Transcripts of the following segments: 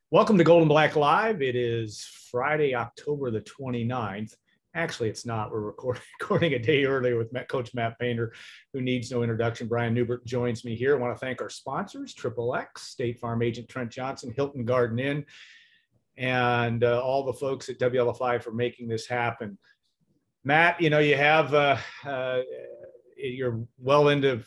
Welcome to Golden Black Live. It is Friday, October the 29th. Actually, it's not. We're recording a day earlier with Coach Matt Painter, who needs no introduction. Brian Newbert joins me here. I want to thank our sponsors, Triple X, State Farm Agent Trent Johnson, Hilton Garden Inn, and all the folks at WLFI for making this happen. Matt, you know, you have you're well into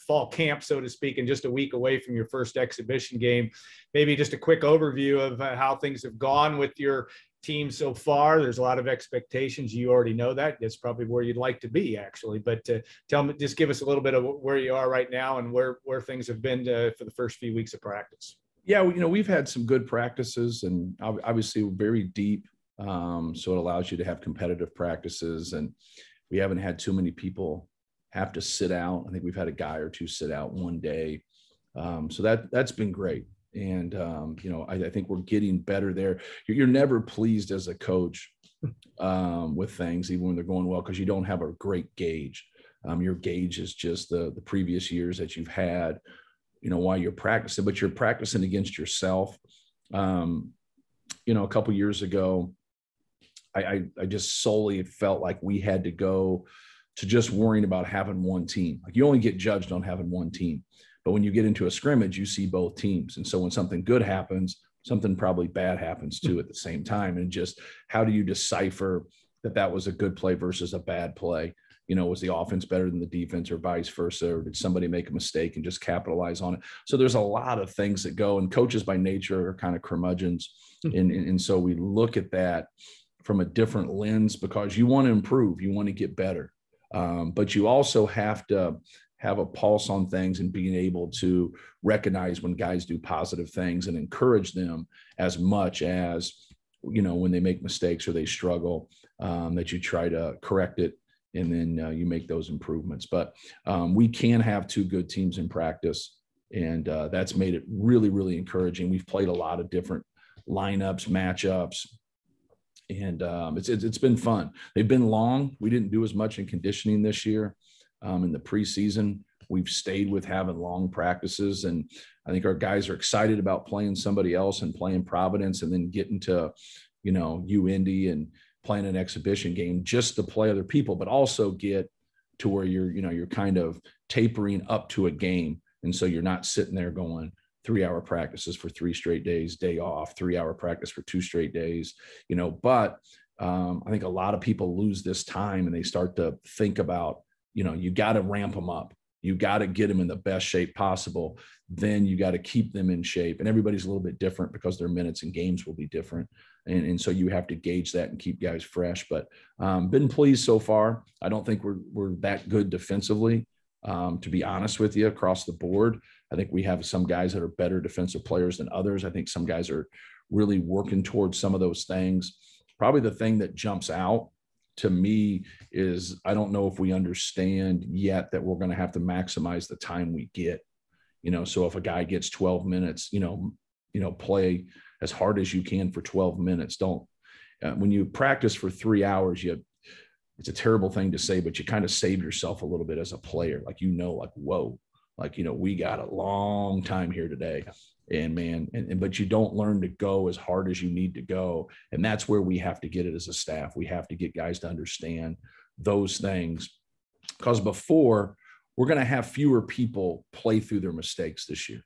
fall camp, so to speak, and just a week away from your first exhibition game. Maybe just a quick overview of how things have gone with your team so far. There's a lot of expectations. You already know that. That's probably where you'd like to be, actually. But tell me, just give us a little bit of where you are right now and where things have been for the first few weeks of practice. Yeah, you know, we've had some good practices, and obviously very deep. So it allows you to have competitive practices, and we haven't had too many people have to sit out. I think we've had a guy or two sit out one day. So that's been great. And, you know, I think we're getting better there. You're never pleased as a coach with things, even when they're going well, because you don't have a great gauge. Your gauge is just the previous years that you've had, you know, while you're practicing, but you're practicing against yourself. You know, a couple years ago, I just solely felt like we had to go to just worrying about having one team. Like, you only get judged on having one team. But when you get into a scrimmage, you see both teams. And so when something good happens, something probably bad happens too at the same time. And just how do you decipher that was a good play versus a bad play? You know, was the offense better than the defense or vice versa? Or did somebody make a mistake and just capitalize on it? So there's a lot of things that go, and coaches by nature are kind of curmudgeons. And so we look at that from a different lens, because you want to improve, you want to get better. But you also have to have a pulse on things and being able to recognize when guys do positive things and encourage them as much as, you know, when they make mistakes or they struggle, that you try to correct it. And then you make those improvements. But we can have two good teams in practice. And that's made it really, really encouraging. We've played a lot of different lineups, matchups. And it's been fun. They've been long. We didn't do as much in conditioning this year. In the preseason, we've stayed with having long practices. And I think our guys are excited about playing somebody else and playing Providence, and then getting to, you know, UIndy and playing an exhibition game just to play other people, but also get to where you're kind of tapering up to a game. And so you're not sitting there going 3-hour practices for 3 straight days, day off, 3-hour practice for 2 straight days, you know. But I think a lot of people lose this time and they start to think about, you know, you got to ramp them up. You got to get them in the best shape possible. Then you got to keep them in shape. And everybody's a little bit different because their minutes and games will be different. And so you have to gauge that and keep guys fresh. But been pleased so far. I don't think we're that good defensively, to be honest with you, across the board. I think we have some guys that are better defensive players than others. I think some guys are really working towards some of those things. Probably the thing that jumps out to me is, I don't know if we understand yet that we're going to have to maximize the time we get. You know, so if a guy gets 12 minutes, you know, play as hard as you can for 12 minutes. Don't, when you practice for 3 hours, it's a terrible thing to say, but you kind of save yourself a little bit as a player. Like, you know, like, whoa, like, you know, we got a long time here today. And man, but you don't learn to go as hard as you need to go. And that's where we have to get it as a staff. We have to get guys to understand those things, because before, we're going to have fewer people play through their mistakes this year.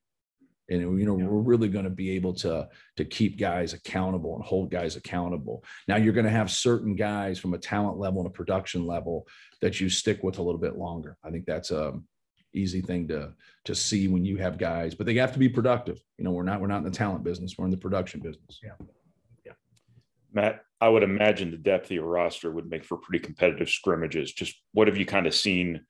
And, you know, we're really going to be able to keep guys accountable and hold guys accountable. Now, you're going to have certain guys from a talent level and a production level that you stick with a little bit longer. I think that's a easy thing to see when you have guys, but they have to be productive. You know, we're not in the talent business. We're in the production business. Yeah. Matt, I would imagine the depth of your roster would make for pretty competitive scrimmages. Just what have you kind of seen,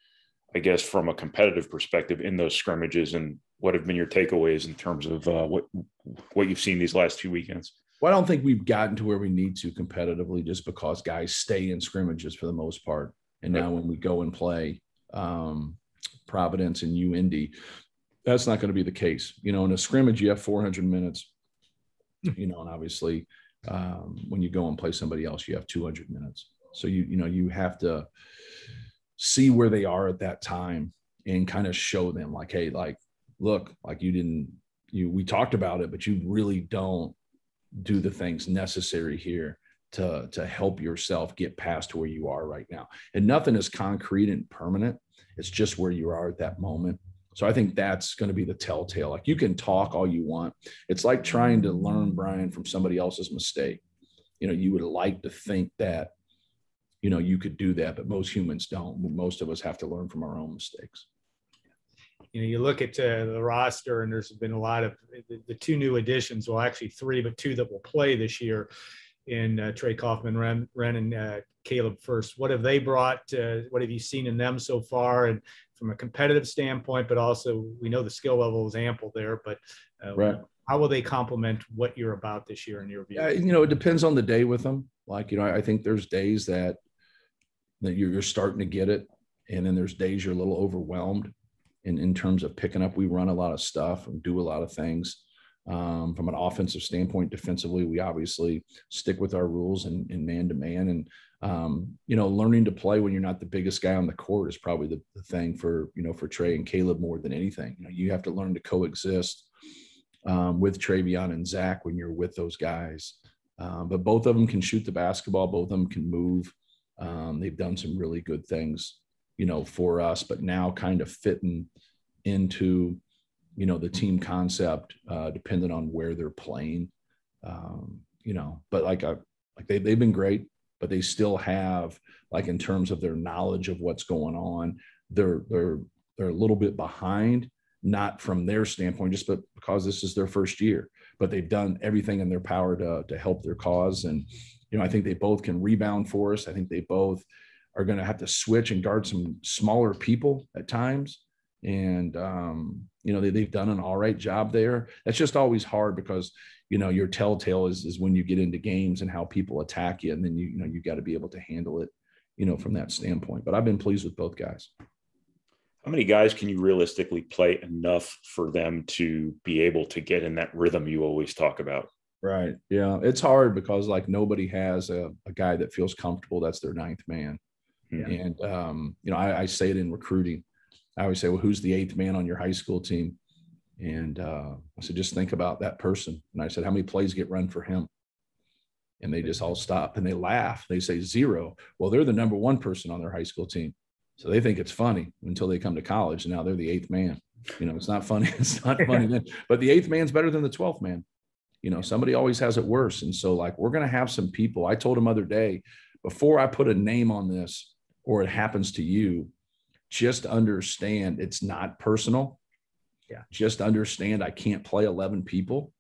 I guess, from a competitive perspective in those scrimmages, and what have been your takeaways in terms of what you've seen these last 2 weekends? Well, I don't think we've gotten to where we need to competitively, just because guys stay in scrimmages for the most part. And now when we go and play Providence and UIndy, that's not going to be the case. You know, in a scrimmage, you have 400 minutes, you know, and obviously when you go and play somebody else, you have 200 minutes. So, you know, you have to see where they are at that time and kind of show them like, hey, like, look, like, you didn't we talked about it, but you really don't do the things necessary here to help yourself get past where you are right now. And nothing is concrete and permanent. It's just where you are at that moment. So I think that's going to be the telltale. Like, you can talk all you want. It's like trying to learn, Brian, from somebody else's mistake. You would like to think that, you could do that, but most humans don't. Most of us have to learn from our own mistakes. You look at the roster, and there's been a lot of the two new additions. Well, actually three, but two that will play this year in Trey Kaufman, Ren and Caleb First. What have they brought? What have you seen in them so far? And from a competitive standpoint, but also we know the skill level is ample there, but right. How will they complement what you're about this year in your view? It depends on the day with them. Like, I think there's days that you're starting to get it. And then there's days you're a little overwhelmed in terms of picking up. We run a lot of stuff and do a lot of things. From an offensive standpoint, defensively, we obviously stick with our rules and man to man. And, learning to play when you're not the biggest guy on the court is probably the thing for Trey and Caleb more than anything. You have to learn to coexist with Travion and Zach when you're with those guys. But both of them can shoot the basketball. Both of them can move. They've done some really good things, for us, but now kind of fitting into, the team concept, depending on where they're playing, but they've been great, but they still have, like, in terms of their knowledge of what's going on, they're a little bit behind, not from their standpoint, just but because this is their first year, but they've done everything in their power to help their cause. And, I think they both can rebound for us. I think they both are going to have to switch and guard some smaller people at times. And, they've done an all right job there. That's just always hard because, your telltale is when you get into games and how people attack you. And then, you got to be able to handle it, from that standpoint. But I've been pleased with both guys. How many guys can you realistically play enough for them to be able to get in that rhythm you always talk about? Right. Yeah. It's hard because, like, nobody has a guy that feels comfortable. That's their ninth man. Yeah. And, I say it in recruiting. I always say, well, who's the eighth man on your high school team? And I said, just think about that person. And I said, how many plays get run for him? And they just all stop and they laugh. They say 0. Well, they're the number one person on their high school team. So they think it's funny until they come to college. And now they're the eighth man. It's not funny. It's not funny then. But the eighth man's better than the 12th man. Somebody always has it worse. And so, like, we're going to have some people. I told him other day, before I put a name on this or it happens to you, just understand it's not personal. Yeah. Just understand I can't play 11 people,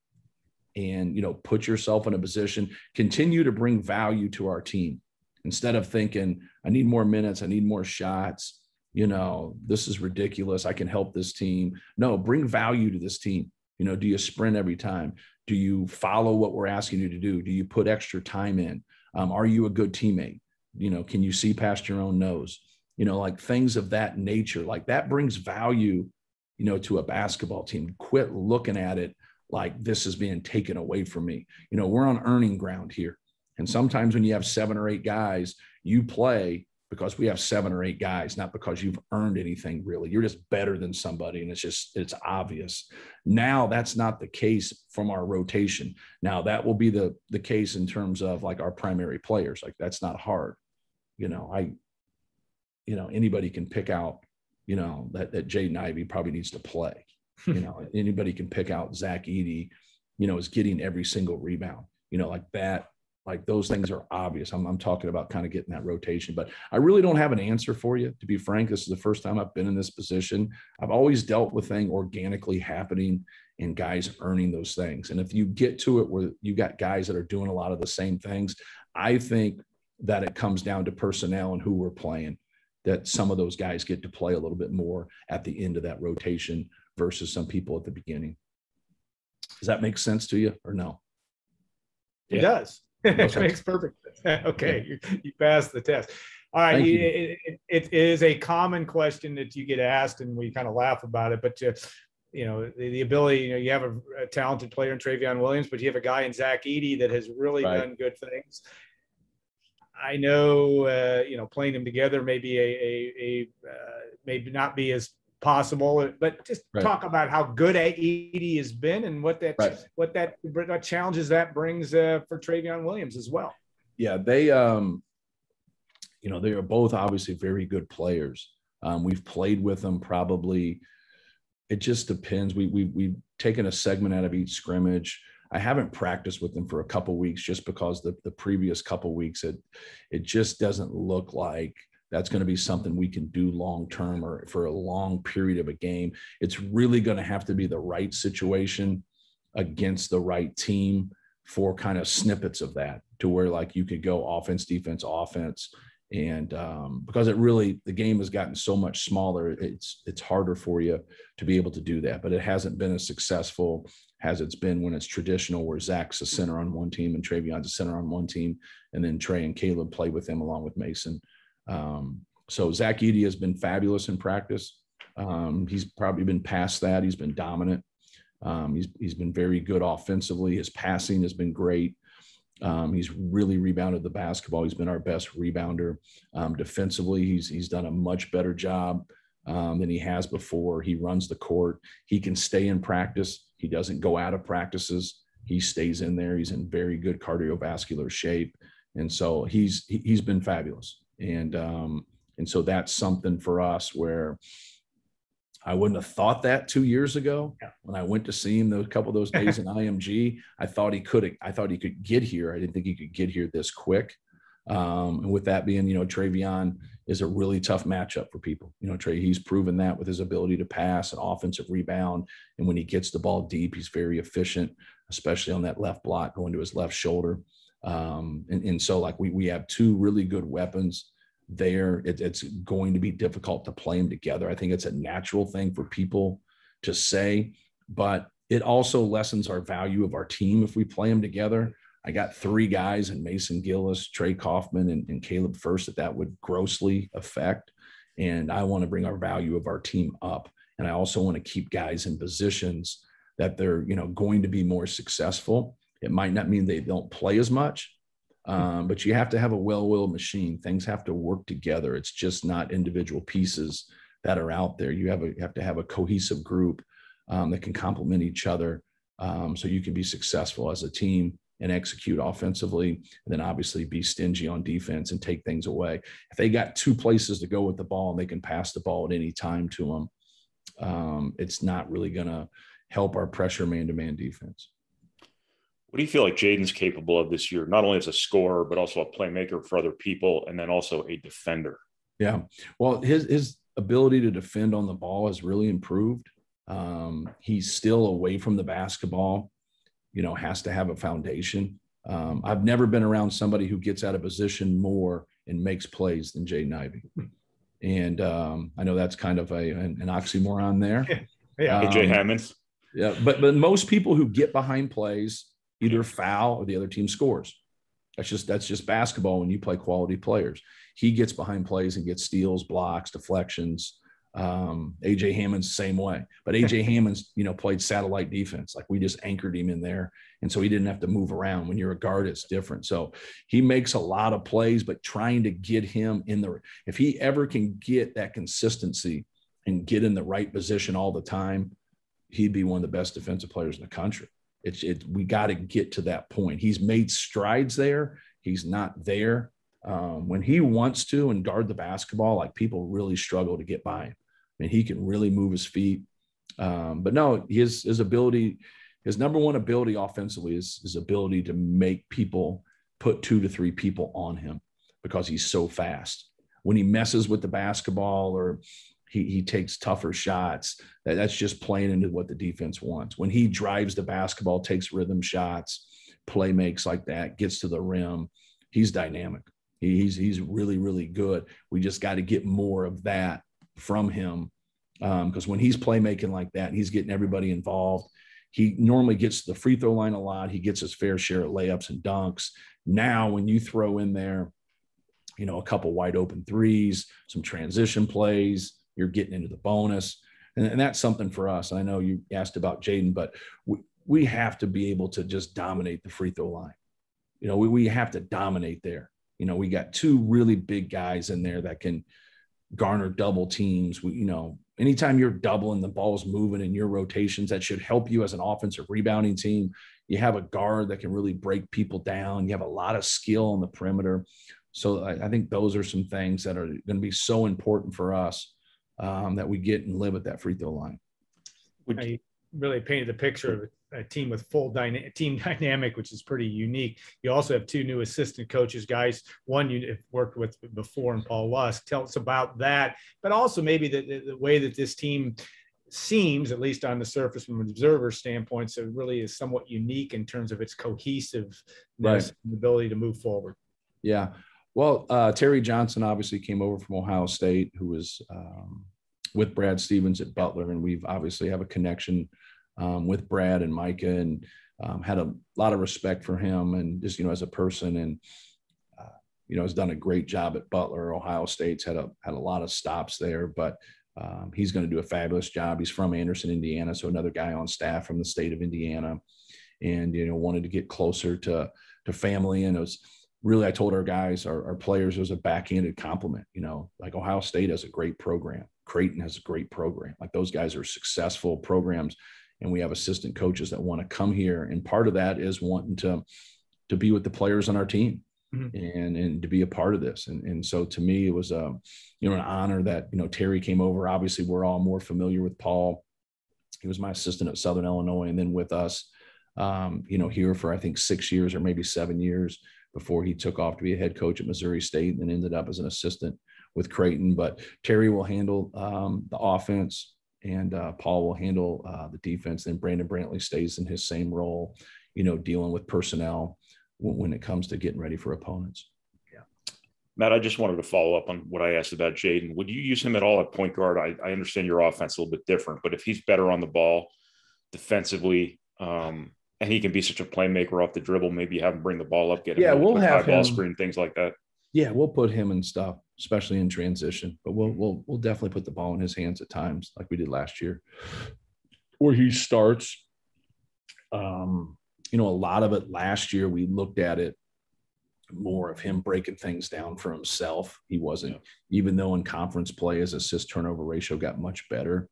and, put yourself in a position, continue to bring value to our team instead of thinking I need more minutes. I need more shots. This is ridiculous. I can help this team. No, bring value to this team. Do you sprint every time? Do you follow what we're asking you to do? Do you put extra time in? Are you a good teammate? Can you see past your own nose? Like things of that nature, like that brings value, to a basketball team. Quit looking at it like this is being taken away from me. We're on earning ground here. And sometimes when you have 7 or 8 guys, you play because we have 7 or 8 guys, not because you've earned anything really. You're just better than somebody. And it's obvious. Now that's not the case from our rotation. Now that will be the case in terms of, like, our primary players. Like, that's not hard. Anybody can pick out, that Jaden Ivey probably needs to play. Anybody can pick out Zach Edey, is getting every single rebound, like that. Like, those things are obvious. I'm talking about kind of getting that rotation, but I really don't have an answer for you. To be frank, this is the first time I've been in this position. I've always dealt with things organically happening and guys earning those things. And if you get to it where you got guys that are doing a lot of the same things, I think that it comes down to personnel and who we're playing, that some of those guys get to play a little bit more at the end of that rotation versus some people at the beginning. Does that make sense to you or no? It does. It makes perfect sense. Okay. You passed the test. All right. It is a common question that you get asked, and we kind of laugh about it, but the ability, you have a talented player in Travion Williams, but you have a guy in Zach Edey that has really done good things. I know, playing them together maybe maybe not be as possible. But just Right. talk about how good Edie has been and what challenges that brings for Travion Williams as well. Yeah, they they are both obviously very good players. We've played with them probably. It just depends. We've taken a segment out of each scrimmage. I haven't practiced with them for a couple of weeks just because the previous couple of weeks it just doesn't look like that's going to be something we can do long term or for a long period of a game. It's really going to have to be the right situation against the right team for kind of snippets of that, to where like you could go offense, defense, offense. And because the game has gotten so much smaller, it's harder for you to be able to do that. But it hasn't been as successful as it's been when it's traditional, where Zach's a center on one team and Travion's a center on one team, and then Trey and Caleb play with him along with Mason. So Zach Edey has been fabulous in practice. He's probably been past that. He's been dominant. He's been very good offensively. His passing has been great. He's really rebounded the basketball. He's been our best rebounder. Defensively, he's done a much better job than he has before. He runs the court. He can stay in practice. He doesn't go out of practices. He stays in there. He's in very good cardiovascular shape. And so he's been fabulous. And so that's something for us where I wouldn't have thought that 2 years ago. Yeah. When I went to see him a couple of those days in IMG, I thought he could get here. I didn't think he could get here this quick. And with that being, Travion is a really tough matchup for people. Trey, he's proven that with his ability to pass and offensive rebound. And when he gets the ball deep, he's very efficient, especially on that left block going to his left shoulder. And so like we have two really good weapons there. It's going to be difficult to play them together. I think it's a natural thing for people to say, but it also lessens our value of our team if we play them together. I got three guys in Mason Gillis, Trey Kaufman, and Caleb First that would grossly affect. And I want to bring our value of our team up. And I also want to keep guys in positions that they're, going to be more successful. It might not mean they don't play as much, but you have to have a well-oiled machine. Things have to work together. It's just not individual pieces that are out there. You have to have a cohesive group that can complement each other, so you can be successful as a team and execute offensively, and then obviously be stingy on defense and take things away. If they got two places to go with the ball and they can pass the ball at any time to them, it's not really going to help our pressure man-to-man defense. What do you feel like Jaden's capable of this year, not only as a scorer, but also a playmaker for other people, and then also a defender? Yeah, well, his ability to defend on the ball has really improved. He's still away from the basketball, has to have a foundation. I've never been around somebody who gets out of position more and makes plays than Jaden Ivey. And I know that's kind of an oxymoron there. Yeah. AJ Hammonds. Yeah, but most people who get behind plays either foul or the other team scores. That's just basketball when you play quality players. He gets behind plays and gets steals, blocks, deflections. AJ Hammond's the same way, but AJ Hammond's, played satellite defense. Like we just anchored him in there. And so he didn't have to move around. When you're a guard, it's different. So he makes a lot of plays, but trying to get him if he ever can get that consistency and get in the right position all the time, he'd be one of the best defensive players in the country. We got to get to that point. He's made strides there. He's not there. When he wants to and guard the basketball, like people really struggle to get by him. I mean, he can really move his feet. But no, his ability, his number one ability offensively is his ability to make people put 2 to 3 people on him because he's so fast. When he messes with the basketball or he takes tougher shots, that's just playing into what the defense wants. When he drives the basketball, takes rhythm shots, play makes like that, gets to the rim, he's dynamic. He's really, really good. We just got to get more of that from him, because when he's playmaking like that, he's getting everybody involved. He normally gets to the free throw line a lot. He gets his fair share of layups and dunks. Now, when you throw in there, a couple wide open threes, some transition plays, you're getting into the bonus. And that's something for us. I know you asked about Jaden, but we have to be able to just dominate the free throw line. We have to dominate there. We got 2 really big guys in there that can garner double teams. anytime you're doubling, the ball's moving in your rotations, that should help you as an offensive rebounding team. You have a guard that can really break people down. You have a lot of skill on the perimeter. So I think those are some things that are going to be so important for us, that we get and live at that free throw line. You really painted the picture of a team with full team dynamic, which is pretty unique. You also have two new assistant coaches, guys. One you've worked with before, and Paul Lusk. Tell us about that, but also maybe the way that this team seems, at least on the surface from an observer standpoint, so it really is somewhat unique in terms of its cohesiveness, right, and ability to move forward. Yeah. Well, Terry Johnson obviously came over from Ohio State, who was with Brad Stevens at Butler, and we've obviously have a connection with Brad and Micah, and had a lot of respect for him, and just, as a person, and has done a great job at Butler. Ohio State's had a lot of stops there, but he's going to do a fabulous job. He's from Anderson, Indiana, so another guy on staff from the state of Indiana, and wanted to get closer to family. And it was really, I told our guys, our players, it was a backhanded compliment. Like Ohio State has a great program, Creighton has a great program. Like those guys are successful programs, and we have assistant coaches that want to come here. And part of that is wanting to be with the players on our team, and to be a part of this. And so to me, it was an honor that, Terry came over. Obviously, we're all more familiar with Paul. He was my assistant at Southern Illinois, and then with us, here for, I think, 6 years or maybe 7 years before he took off to be a head coach at Missouri State, and then ended up as an assistant with Creighton. But Terry will handle the offense, and Paul will handle the defense. Then Brandon Brantley stays in his same role, dealing with personnel when it comes to getting ready for opponents. Yeah. Matt, I just wanted to follow up on what I asked about Jaden. Would you use him at all at point guard? I understand your offense a little bit different, but if he's better on the ball defensively, and he can be such a playmaker off the dribble, maybe have him bring the ball up, get him we'll have high ball screen, things like that. Yeah, we'll put him in stuff, especially in transition, but we'll definitely put the ball in his hands at times, like we did last year, where he starts. A lot of it last year, we looked at it more of him breaking things down for himself. He wasn't, even though in conference play, his assist turnover ratio got much better.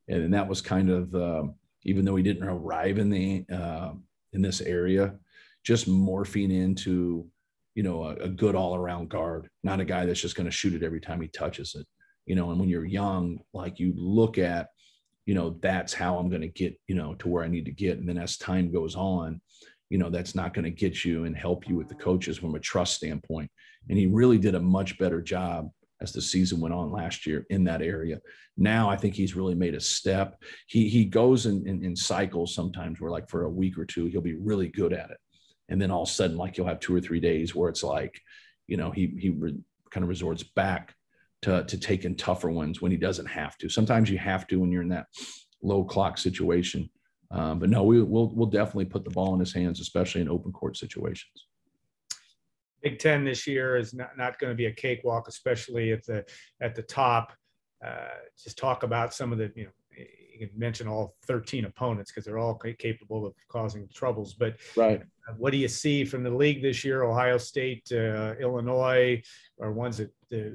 And that was kind of, even though he didn't arrive in this area, just morphing into, a good all around guard, not a guy that's just going to shoot it every time he touches it, and when you're young, like you look at, that's how I'm going to get, to where I need to get. And then as time goes on, that's not going to get you and help you with the coaches from a trust standpoint. And he really did a much better job as the season went on last year in that area. Now I think he's really made a step. He goes in cycles sometimes where, like, for a week or two, he'll be really good at it. And then all of a sudden, like, you'll have 2 or 3 days where it's like, he kind of resorts back to taking tougher ones when he doesn't have to. Sometimes you have to when you're in that low clock situation. But no, we'll definitely put the ball in his hands, especially in open court situations. Big Ten this year is not going to be a cakewalk, especially at the top. Just talk about some of the, you can mention all 13 opponents because they're all capable of causing troubles. But right, what do you see from the league this year? Ohio State, Illinois are ones that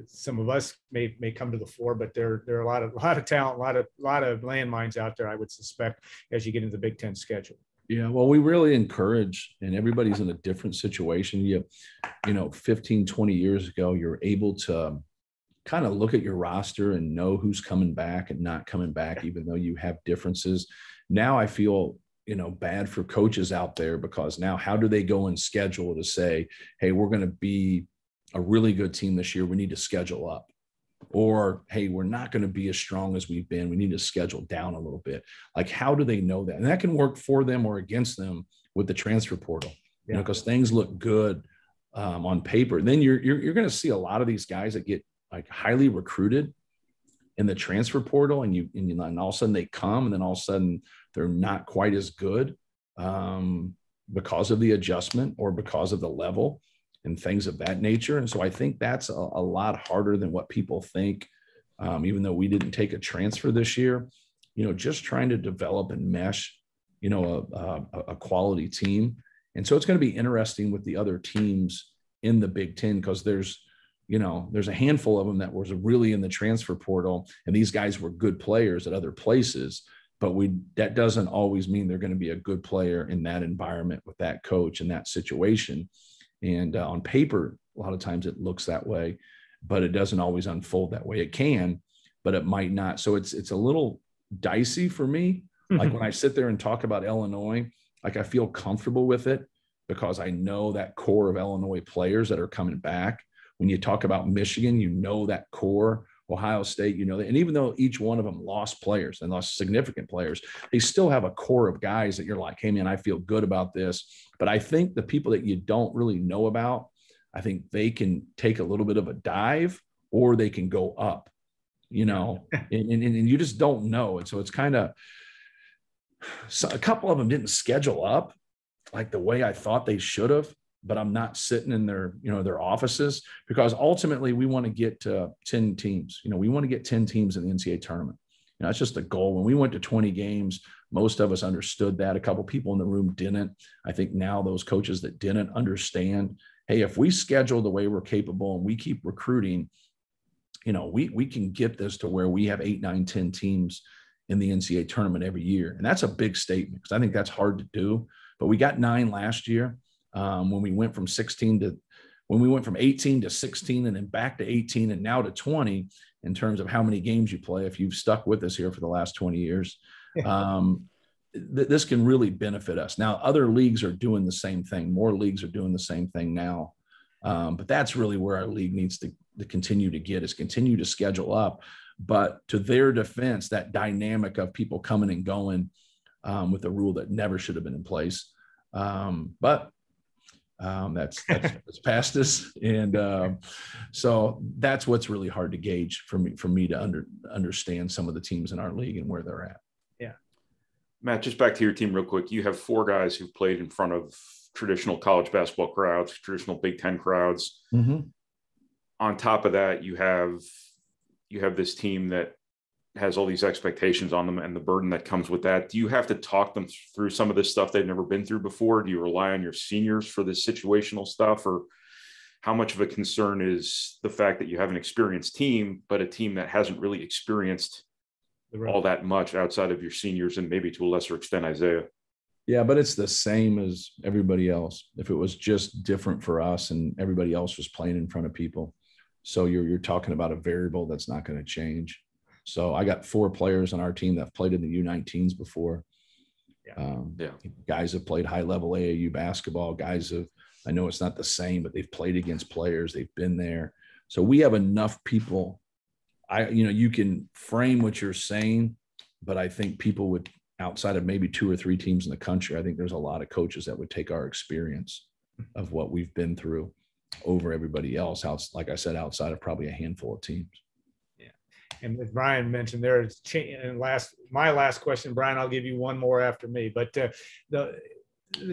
some of us may come to the fore, but there are a lot of talent, a lot of landmines out there, I would suspect, as you get into the Big Ten schedule. Yeah, well, we really encourage, and everybody's in a different situation. 15, 20 years ago, you're able to kind of look at your roster and know who's coming back and not coming back, even though you have differences. Now I feel, bad for coaches out there, because now how do they go and schedule to say, hey, we're going to be a really good team this year, we need to schedule up. Or, hey, we're not going to be as strong as we've been, we need to schedule down a little bit. Like, how do they know that? And that can work for them or against them with the transfer portal, because things look good on paper. Then you're going to see a lot of these guys that get, like, highly recruited in the transfer portal, and all of a sudden they come, and then all of a sudden they're not quite as good because of the adjustment or because of the level and things of that nature. And so I think that's a lot harder than what people think. Even though we didn't take a transfer this year, just trying to develop and mesh, a quality team. And so it's going to be interesting with the other teams in the Big Ten, because there's, there's a handful of them that was really in the transfer portal, and these guys were good players at other places, but that doesn't always mean they're going to be a good player in that environment with that coach in that situation. And on paper, a lot of times it looks that way, but it doesn't always unfold that way. It can, but it might not. So it's a little dicey for me. Like when I sit there and talk about Illinois, like I feel comfortable with it because I know that core of Illinois players that are coming back. When you talk about Michigan, that core, Ohio State, that. And even though each one of them lost players and lost significant players, they still have a core of guys that you're like, hey, man, I feel good about this. But I think the people that you don't really know about, I think they can take a little bit of a dive or they can go up, and you just don't know. And so it's kind of, so a couple of them didn't schedule up like the way I thought they should have, but I'm not sitting in their offices, because ultimately we want to get to 10 teams. We want to get 10 teams in the NCAA tournament. That's just the goal. When we went to 20 games, most of us understood that. A couple people in the room didn't. I think now those coaches that didn't understand, hey, if we schedule the way we're capable and we keep recruiting, we can get this to where we have 8, 9, 10 teams in the NCAA tournament every year. And that's a big statement because I think that's hard to do. But we got 9 last year when we went from 18 to 16 and then back to 18 and now to 20 in terms of how many games you play. If you've stuck with us here for the last 20 years, this can really benefit us. Now, other leagues are doing the same thing. More leagues are doing the same thing now. But that's really where our league needs to continue to schedule up. But to their defense, that dynamic of people coming and going with a rule that never should have been in place. But that's past us. And so that's what's really hard to gauge for me to understand some of the teams in our league and where they're at. Yeah. Matt, just back to your team real quick. You have 4 guys who've played in front of traditional college basketball crowds, traditional Big Ten crowds. Mm-hmm. On top of that, you have this team that has all these expectations on them and the burden that comes with that. Do you have to talk them through some of this stuff they've never been through before? Do you rely on your seniors for this situational stuff? Or how much of a concern is the fact that you have an experienced team, but a team that hasn't really experienced all that much outside of your seniors and maybe to a lesser extent, Isaiah? Yeah, but it's the same as everybody else. If it was just different for us and everybody else was playing in front of people. So you're talking about a variable that's not going to change. So I got 4 players on our team that have played in the U19s before. Guys have played high level AAU basketball. I know it's not the same, but they've played against players. They've been there. So we have enough people. You can frame what you're saying, but I think people would, outside of maybe 2 or 3 teams in the country, I think there's a lot of coaches that would take our experience of what we've been through over everybody else, like I said, outside of probably a handful of teams. Yeah. And as Brian mentioned, there's my last question, Brian, I'll give you one more after me, but the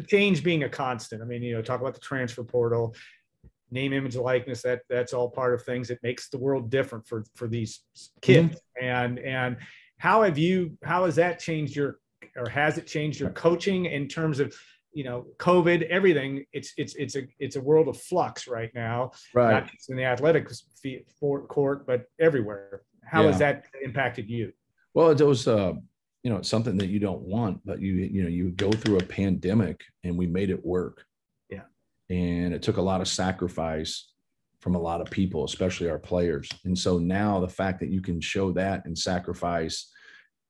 change being a constant. I mean, talk about the transfer portal, name, image, likeness, that's all part of things that makes the world different for these kids. Mm-hmm. And how has that changed has it changed your coaching in terms of, COVID, everything? It's a world of flux right now, right? Not just in the athletics court, but everywhere. How has that impacted you? Well, it was, it's something that you don't want, but you go through a pandemic and we made it work. Yeah. And it took a lot of sacrifice from a lot of people, especially our players. And so now the fact that you can show that and sacrifice,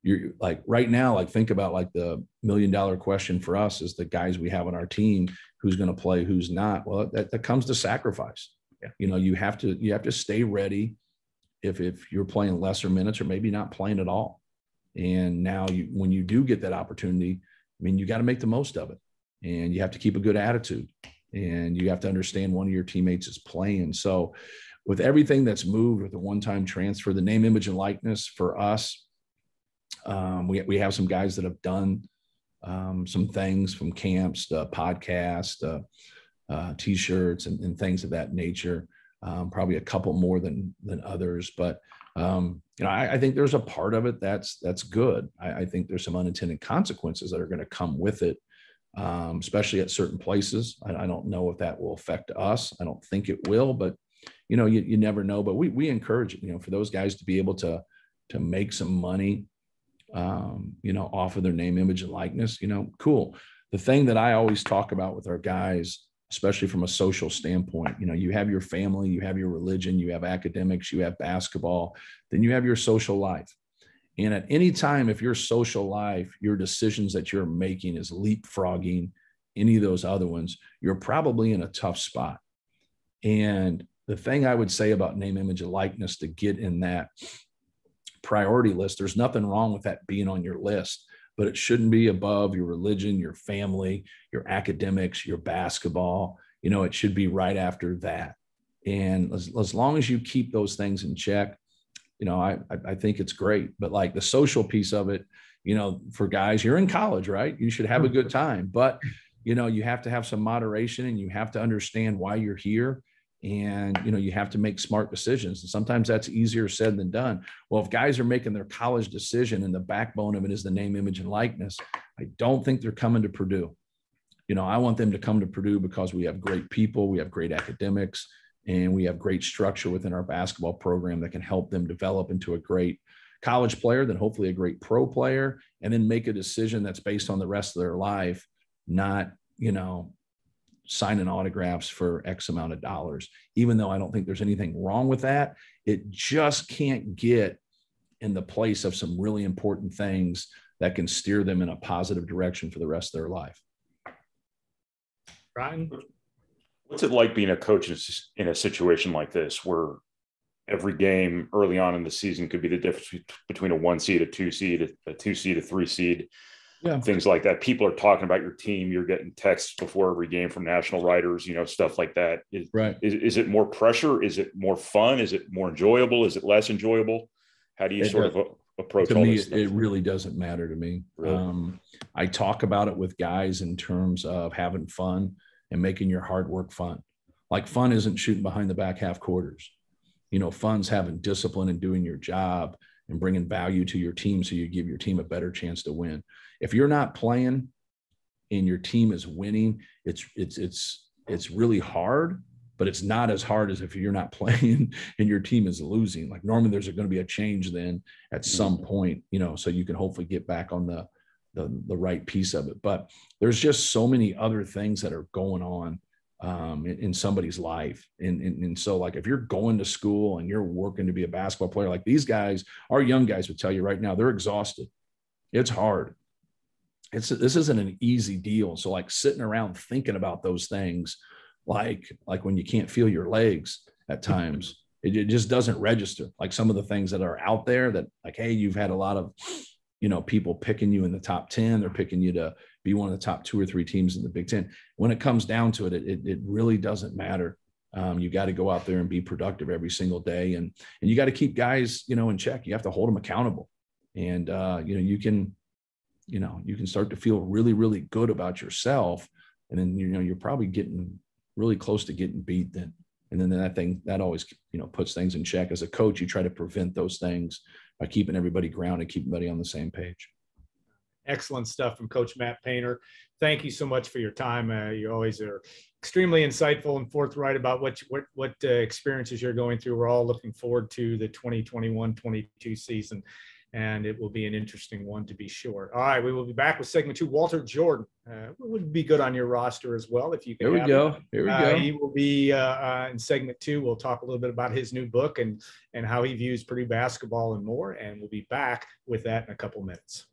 you're like right now, like think about like the $1 million question for us is the guys we have on our team, who's going to play, who's not. Well, that comes to sacrifice. Yeah. You have to stay ready if you're playing lesser minutes or maybe not playing at all. And now when you do get that opportunity, you got to make the most of it, and you have to keep a good attitude, and you have to understand one of your teammates is playing. So with everything that's moved with the one-time transfer, the name, image, and likeness for us, we have some guys that have done some things from camps, podcast, T-shirts and things of that nature. Probably a couple more than others, but I think there's a part of it that's good. I think there's some unintended consequences that are going to come with it, especially at certain places. I don't know if that will affect us. I don't think it will, but you never know, but we encourage it, for those guys to be able to make some money, off of their name, image, and likeness, cool. The thing that I always talk about with our guys, especially from a social standpoint, you have your family, you have your religion, you have academics, you have basketball, then you have your social life. And at any time, if your social life, your decisions that you're making is leapfrogging any of those other ones, you're probably in a tough spot. And the thing I would say about name, image, and likeness to get in that priority list, there's nothing wrong with that being on your list, but it shouldn't be above your religion, your family, your academics, your basketball. It should be right after that. And as long as you keep those things in check, I think it's great. But like the social piece of it, for guys, you're in college, right? You should have a good time, but you have to have some moderation, and you have to understand why you're here. And, you have to make smart decisions. And sometimes that's easier said than done. Well, if guys are making their college decision and the backbone of it is the name, image, and likeness, I don't think they're coming to Purdue. I want them to come to Purdue because we have great people, we have great academics, and we have great structure within our basketball program that can help them develop into a great college player, then hopefully a great pro player, and then make a decision that's based on the rest of their life, not, signing autographs for X amount of dollars. Even though I don't think there's anything wrong with that, it just can't get in the place of some really important things that can steer them in a positive direction for the rest of their life. Ryan? What's it like being a coach in a situation like this, where every game early on in the season could be the difference between a 1 seed, a 2 seed, a 2 seed, a 3 seed? Yeah. Things like that. People are talking about your team. You're getting texts before every game from national writers, stuff like that. Is it more pressure? Is it more fun? Is it more enjoyable? Is it less enjoyable? How do you approach all this stuff? It really doesn't matter to me. Really? I talk about it with guys in terms of having fun and making your hard work fun. Like, fun isn't shooting behind the back half quarters. Fun's having discipline and doing your job and bringing value to your team, so you give your team a better chance to win. If you're not playing and your team is winning, it's really hard, but it's not as hard as if you're not playing and your team is losing. Like, normally there's going to be a change then at some point, so you can hopefully get back on the right piece of it. But there's just so many other things that are going on in somebody's life. And so, like, if you're going to school and you're working to be a basketball player, like these guys, our young guys would tell you right now, they're exhausted. It's hard. This isn't an easy deal. So, like, sitting around thinking about those things, like when you can't feel your legs at times, it just doesn't register. Like some of the things that are out there that, like, hey, you've had a lot of, people picking you in the top 10, they're picking you to be one of the top 2 or 3 teams in the Big Ten. When it comes down to it, it really doesn't matter. You got to go out there and be productive every single day. And you got to keep guys, in check. You have to hold them accountable. And, you can start to feel really, really good about yourself. And then, you're probably getting really close to getting beat then. And then that always, puts things in check. As a coach, you try to prevent those things by keeping everybody grounded, keeping everybody on the same page. Excellent stuff from Coach Matt Painter. Thank you so much for your time. You always are extremely insightful and forthright about what experiences you're going through. We're all looking forward to the 2021-22 season, and it will be an interesting one, to be sure. All right, we will be back with segment 2. Walter Jordan would be good on your roster as well if you can. Here we go. He will be in segment 2. We'll talk a little bit about his new book and how he views Purdue basketball and more, and we'll be back with that in a couple minutes.